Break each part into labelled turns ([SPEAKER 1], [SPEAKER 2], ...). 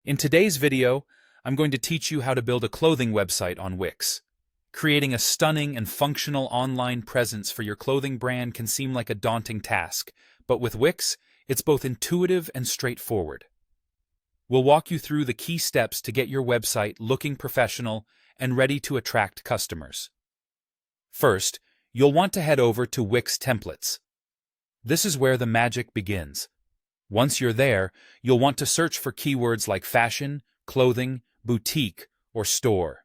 [SPEAKER 1] In today's video, I'm going to teach you how to build a clothing website on Wix. Creating a stunning and functional online presence for your clothing brand can seem like a daunting task, but with Wix, it's both intuitive and straightforward. We'll walk you through the key steps to get your website looking professional and ready to attract customers. First, you'll want to head over to Wix Templates. This is where the magic begins. Once you're there, you'll want to search for keywords like fashion, clothing, boutique, or store.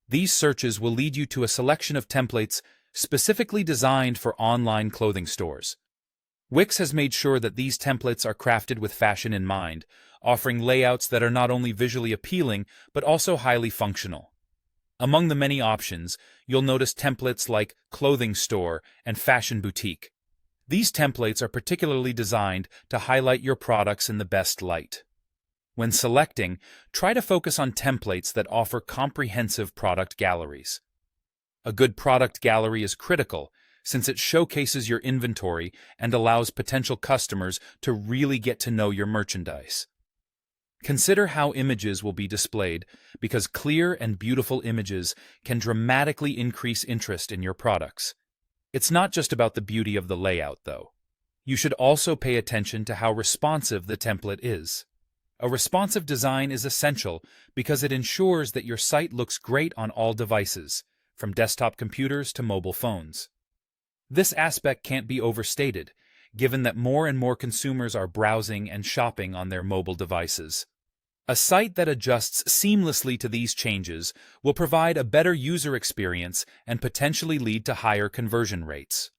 [SPEAKER 1] These searches will lead you to a selection of templates specifically designed for online clothing stores. Wix has made sure that these templates are crafted with fashion in mind, offering layouts that are not only visually appealing but also highly functional. Among the many options, you'll notice templates like clothing store and fashion boutique. These templates are particularly designed to highlight your products in the best light. When selecting, try to focus on templates that offer comprehensive product galleries. A good product gallery is critical since it showcases your inventory and allows potential customers to really get to know your merchandise. Consider how images will be displayed, because clear and beautiful images can dramatically increase interest in your products. It's not just about the beauty of the layout, though. You should also pay attention to how responsive the template is. A responsive design is essential because it ensures that your site looks great on all devices, from desktop computers to mobile phones. This aspect can't be overstated, given that more and more consumers are browsing and shopping on their mobile devices. A site that adjusts seamlessly to these changes will provide a better user experience and potentially lead to higher conversion rates.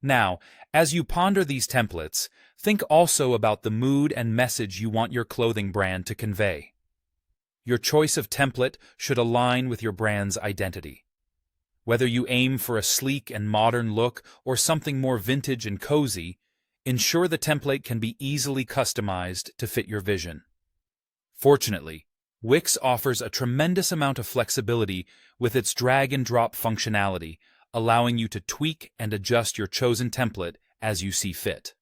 [SPEAKER 1] Now, as you ponder these templates, think also about the mood and message you want your clothing brand to convey. Your choice of template should align with your brand's identity. Whether you aim for a sleek and modern look or something more vintage and cozy, ensure the template can be easily customized to fit your vision. Fortunately, Wix offers a tremendous amount of flexibility with its drag-and-drop functionality, allowing you to tweak and adjust your chosen template as you see fit.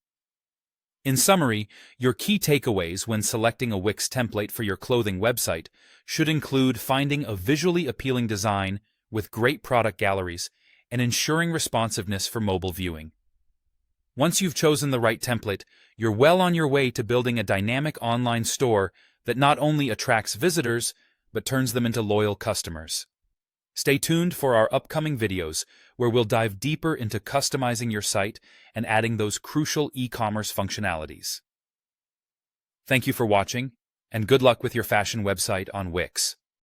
[SPEAKER 1] In summary, your key takeaways when selecting a Wix template for your clothing website should include finding a visually appealing design with great product galleries and ensuring responsiveness for mobile viewing. Once you've chosen the right template, you're well on your way to building a dynamic online store that not only attracts visitors, but turns them into loyal customers. Stay tuned for our upcoming videos, where we'll dive deeper into customizing your site and adding those crucial e-commerce functionalities. Thank you for watching, and good luck with your fashion website on Wix.